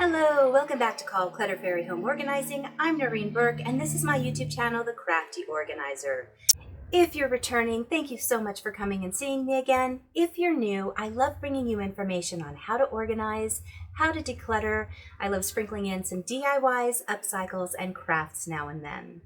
Hello, welcome back to Call Clutter Fairy Home Organizing. I'm Noreen Burke, and this is my YouTube channel, The Crafty Organizer. If you're returning, thank you so much for coming and seeing me again. If you're new, I love bringing you information on how to organize, how to declutter. I love sprinkling in some DIYs, upcycles, and crafts now and then.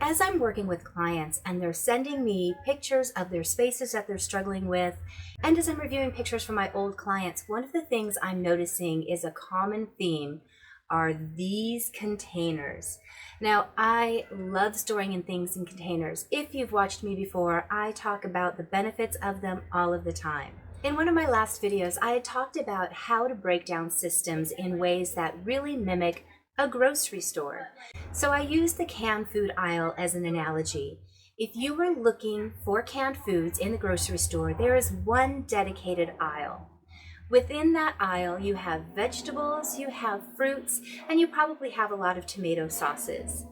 As I'm working with clients and they're sending me pictures of their spaces that they're struggling with, and as I'm reviewing pictures from my old clients, one of the things I'm noticing is a common theme are these containers. Now, I love storing in things in containers. If you've watched me before, I talk about the benefits of them all of the time. In one of my last videos, I had talked about how to break down systems in ways that really mimic a grocery store. So I use the canned food aisle as an analogy. If you were looking for canned foods in the grocery store, there is one dedicated aisle. Within that aisle, you have vegetables, you have fruits, and you probably have a lot of tomato sauces.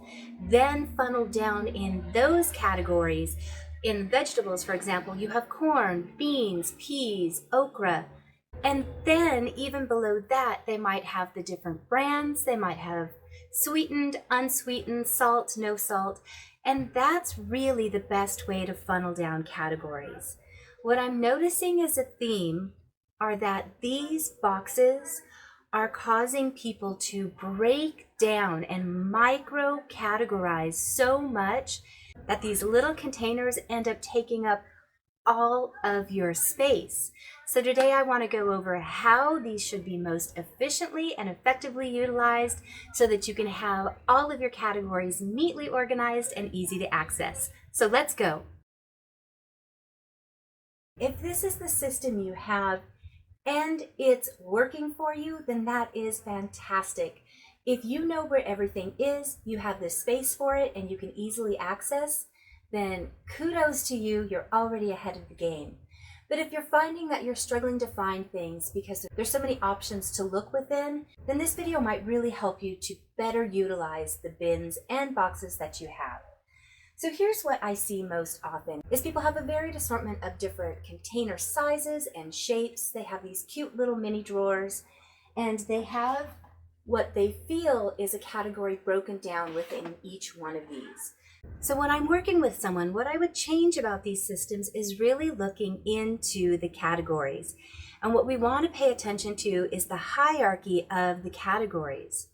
Then funneled down in those categories, in vegetables, for example, you have corn, beans, peas, okra. And then even below that, they might have the different brands. They might have sweetened, unsweetened, salt, no salt. And that's really the best way to funnel down categories. What I'm noticing as a theme are that these boxes are causing people to break down and micro categorize so much that these little containers end up taking up all of your space. So today I want to go over how these should be most efficiently and effectively utilized so that you can have all of your categories neatly organized and easy to access. So let's go. If this is the system you have and it's working for you, then that is fantastic. If you know where everything is, you have the space for it, and you can easily access, then kudos to you, you're already ahead of the game. But if you're finding that you're struggling to find things because there's so many options to look within, then this video might really help you to better utilize the bins and boxes that you have. So here's what I see most often is people have a varied assortment of different container sizes and shapes. They have these cute little mini drawers, and they have what they feel is a category broken down within each one of these. So when I'm working with someone, what I would change about these systems is really looking into the categories. And what we want to pay attention to is the hierarchy of the categories.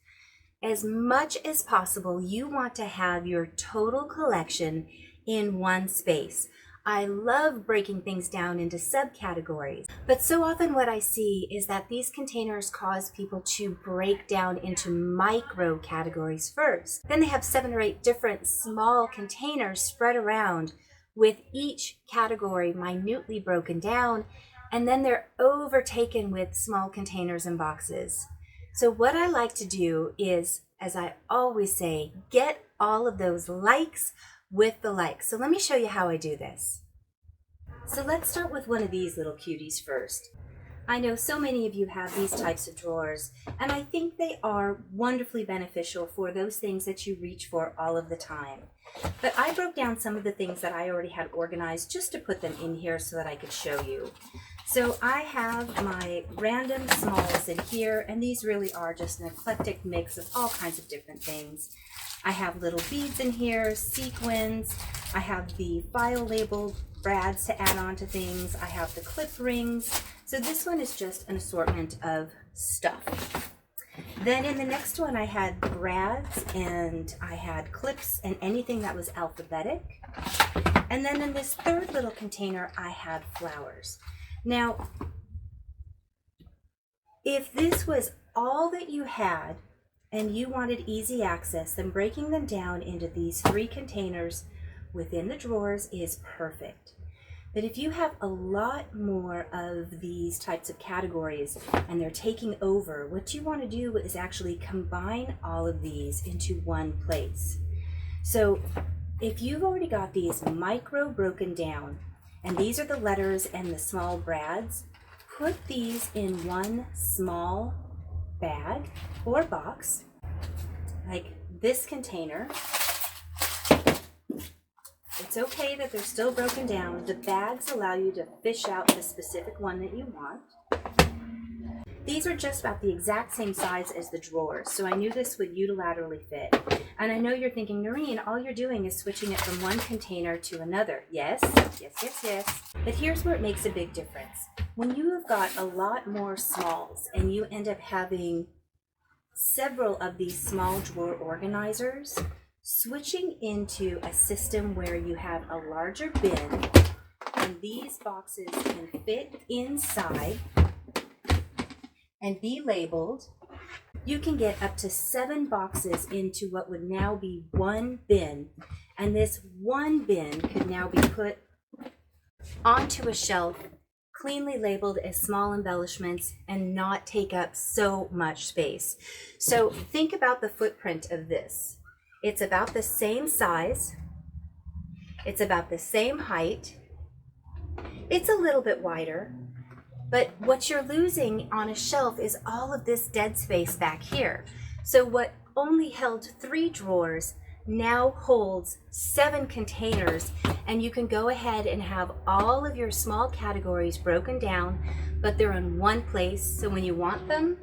As much as possible, you want to have your total collection in one space. I love breaking things down into subcategories, but so often what I see is that these containers cause people to break down into micro categories first. Then they have 7 or 8 different small containers spread around with each category minutely broken down, and then they're overtaken with small containers and boxes. So what I like to do is, as I always say, get all of those likes with the likes. So let me show you how I do this. So let's start with one of these little cuties first. I know so many of you have these types of drawers, and I think they are wonderfully beneficial for those things that you reach for all of the time. But I broke down some of the things that I already had organized just to put them in here so that I could show you. So I have my random smalls in here, and these really are just an eclectic mix of all kinds of different things. I have little beads in here, sequins, I have the file labeled brads to add on to things, I have the clip rings. So this one is just an assortment of stuff. Then in the next one I had brads, and I had clips and anything that was alphabetic. And then in this third little container I had flowers. Now, if this was all that you had and you wanted easy access, then breaking them down into these 3 containers within the drawers is perfect. But if you have a lot more of these types of categories and they're taking over, what you want to do is actually combine all of these into one place. So if you've already got these micro broken down, and these are the letters and the small brads, put these in one small bag or box, like this container. It's It's okay that they're still broken down. The bags allow you to fish out the specific one that you want. These are just about the exact same size as the drawers, so I knew this would unilaterally fit. And I know you're thinking, Noreen, all you're doing is switching it from one container to another. Yes. But here's where it makes a big difference. When you have got a lot more smalls and you end up having several of these small drawer organizers, switching into a system where you have a larger bin and these boxes can fit inside and be labeled, you can get up to 7 boxes into what would now be one bin. And this one bin could now be put onto a shelf, cleanly labeled as small embellishments, and not take up so much space. So think about the footprint of this. It's about the same size. It's about the same height. It's a little bit wider. But what you're losing on a shelf is all of this dead space back here. So what only held 3 drawers now holds 7 containers, and you can go ahead and have all of your small categories broken down, but they're in one place. So when you want them,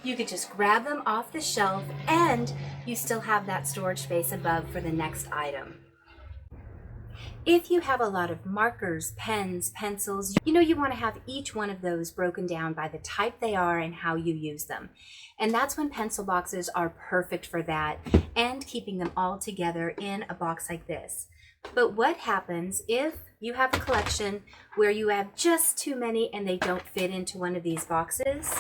you could just grab them off the shelf and you still have that storage space above for the next item. If you have a lot of markers, pens, pencils, you want to have each one of those broken down by the type they are and how you use them. And that's when pencil boxes are perfect for that, and keeping them all together in a box like this. But what happens if you have a collection where you have just too many and they don't fit into one of these boxes?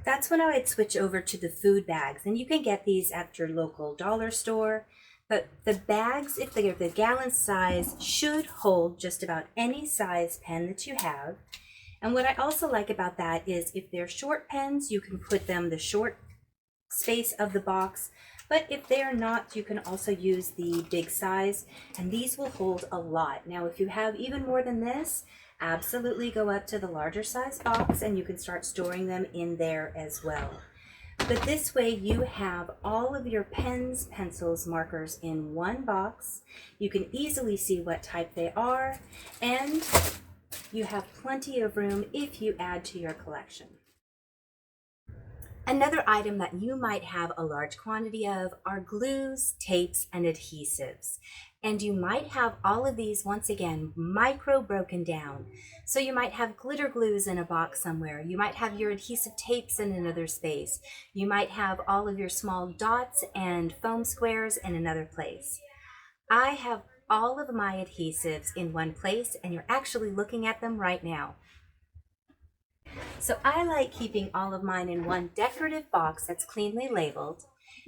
That's when I would switch over to the food bags. And you can get these at your local dollar store. But the bags, if they're the gallon size, should hold just about any size pen that you have. And what I also like about that is if they're short pens, you can put them the short space of the box. But if they're not, you can also use the big size, and these will hold a lot. Now, if you have even more than this, absolutely go up to the larger size box and you can start storing them in there as well. But this way you have all of your pens, pencils, markers in one box. You can easily see what type they are, and you have plenty of room if you add to your collection. Another item that you might have a large quantity of are glues, tapes, and adhesives. And you might have all of these, once again, micro broken down. So you might have glitter glues in a box somewhere. You might have your adhesive tapes in another space. You might have all of your small dots and foam squares in another place. I have all of my adhesives in one place, and you're actually looking at them right now. So I like keeping all of mine in one decorative box that's cleanly labeled.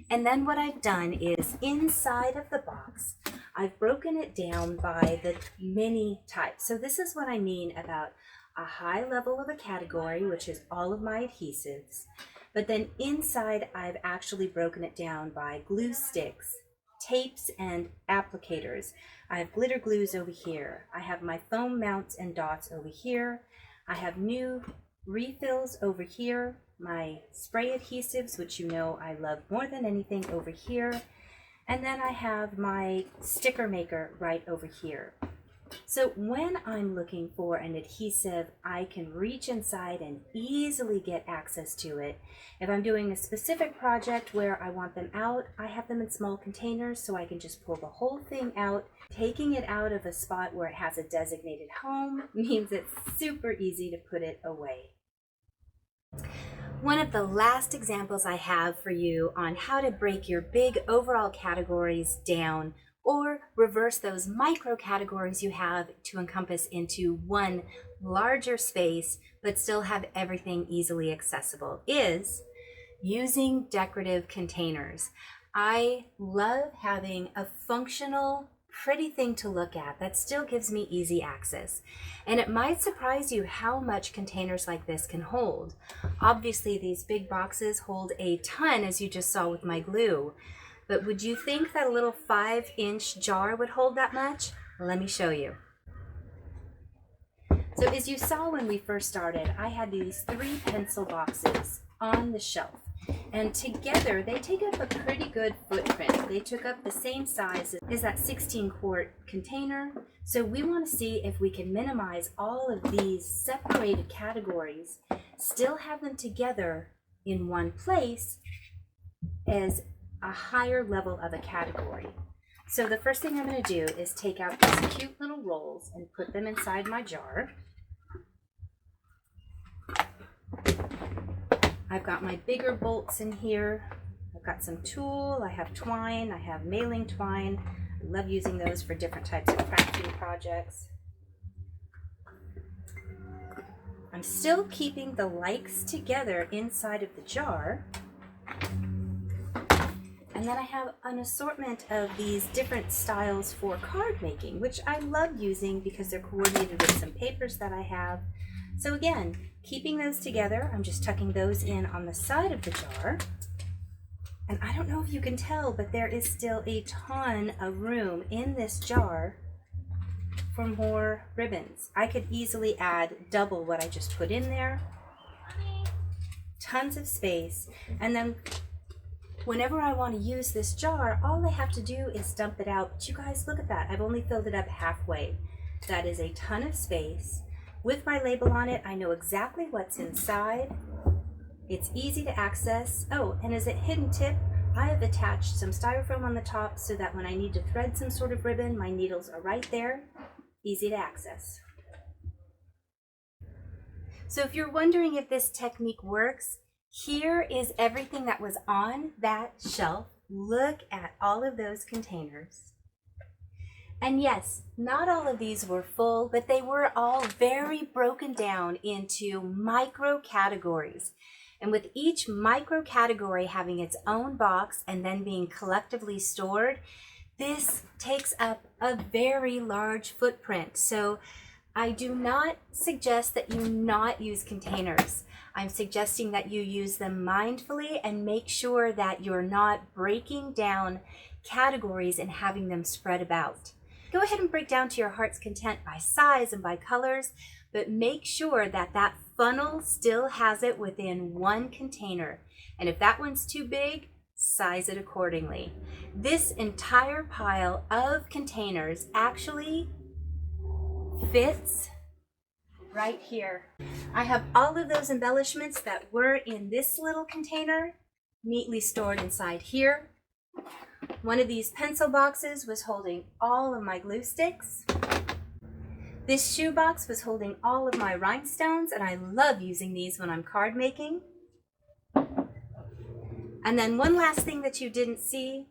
And then what I've done is inside of the box, I've broken it down by the mini type. So this is what I mean about a high level of a category, which is all of my adhesives. But then inside, I've actually broken it down by glue sticks, tapes, and applicators. I have glitter glues over here. I have my foam mounts and dots over here. I have new refills over here, my spray adhesives, which I love more than anything, over here, and then I have my sticker maker right over here. So when I'm looking for an adhesive, I can reach inside and easily get access to it. If I'm doing a specific project where I want them out, I have them in small containers so I can just pull the whole thing out. Taking it out of a spot where it has a designated home means it's super easy to put it away. One of the last examples I have for you on how to break your big overall categories down or reverse those micro categories you have to encompass into one larger space but still have everything easily accessible is using decorative containers. I love having a functional, pretty thing to look at that still gives me easy access. And it might surprise you how much containers like this can hold. Obviously, these big boxes hold a ton, as you just saw with my glue. But would you think that a little 5-inch jar would hold that much? Let me show you. So as you saw when we first started, I had these 3 pencil boxes on the shelf. And together, they take up a pretty good footprint. They took up the same size as that 16-quart container. So we want to see if we can minimize all of these separated categories, still have them together in one place as a higher level of a category. So the first thing I'm going to do is take out these cute little rolls and put them inside my jar. I've got my bigger bolts in here. I've got some tulle, I have twine, I have mailing twine. I love using those for different types of crafting projects. I'm still keeping the likes together inside of the jar. And then I have an assortment of these different styles for card making, which I love using because they're coordinated with some papers that I have. So again, keeping those together, I'm just tucking those in on the side of the jar. And I don't know if you can tell, but there is still a ton of room in this jar for more ribbons. I could easily add double what I just put in there. Tons of space. And then whenever I want to use this jar, all I have to do is dump it out. But you guys, look at that. I've only filled it up halfway. That is a ton of space. With my label on it, I know exactly what's inside. It's easy to access. Oh, and as a hidden tip, I have attached some styrofoam on the top so that when I need to thread some sort of ribbon, my needles are right there, easy to access. So if you're wondering if this technique works, here is everything that was on that shelf. Look at all of those containers. And yes, not all of these were full, but they were all very broken down into micro categories. And with each micro category having its own box and then being collectively stored, this takes up a very large footprint. So I do not suggest that you not use containers. I'm suggesting that you use them mindfully and make sure that you're not breaking down categories and having them spread about. Go ahead and break down to your heart's content by size and by colors, but make sure that that funnel still has it within one container. And if that one's too big, size it accordingly. This entire pile of containers actually fits right here. I have all of those embellishments that were in this little container neatly stored inside here. One of these pencil boxes was holding all of my glue sticks. This shoe box was holding all of my rhinestones, and I love using these when I'm card making. And then one last thing that you didn't see,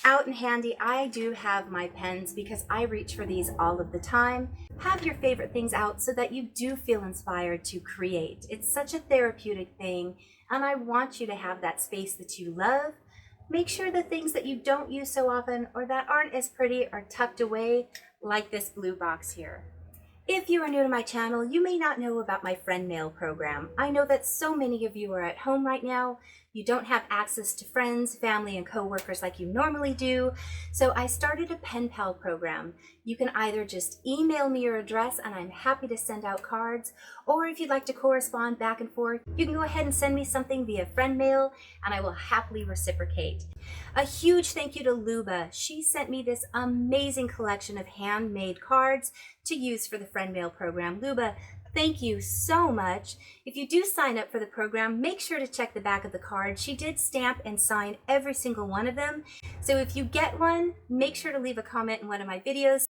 out and handy, I do have my pens because I reach for these all of the time. Have your favorite things out so that you do feel inspired to create. It's such a therapeutic thing, and I want you to have that space that you love. Make sure the things that you don't use so often or that aren't as pretty are tucked away, like this blue box here. If you are new to my channel, you may not know about my friend mail program. I know that so many of you are at home right now. You don't have access to friends, family, and coworkers like you normally do. So I started a pen pal program. You can either just email me your address and I'm happy to send out cards, or if you'd like to correspond back and forth, you can go ahead and send me something via friend mail and I will happily reciprocate. A huge thank you to Luba. She sent me this amazing collection of handmade cards to use for the friend mail program. Luba, thank you so much. If you do sign up for the program, make sure to check the back of the card. She did stamp and sign every single one of them. So if you get one, make sure to leave a comment in one of my videos.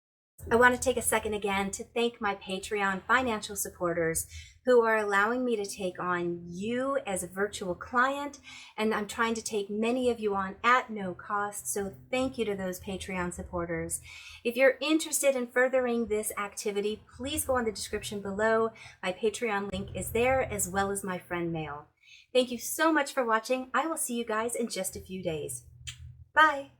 I want to take a second again to thank my Patreon financial supporters who are allowing me to take on you as a virtual client, and I'm trying to take many of you on at no cost, so thank you to those Patreon supporters. If you're interested in furthering this activity, please go on the description below. My Patreon link is there, as well as my friend mail. Thank you so much for watching. I will see you guys in just a few days. Bye!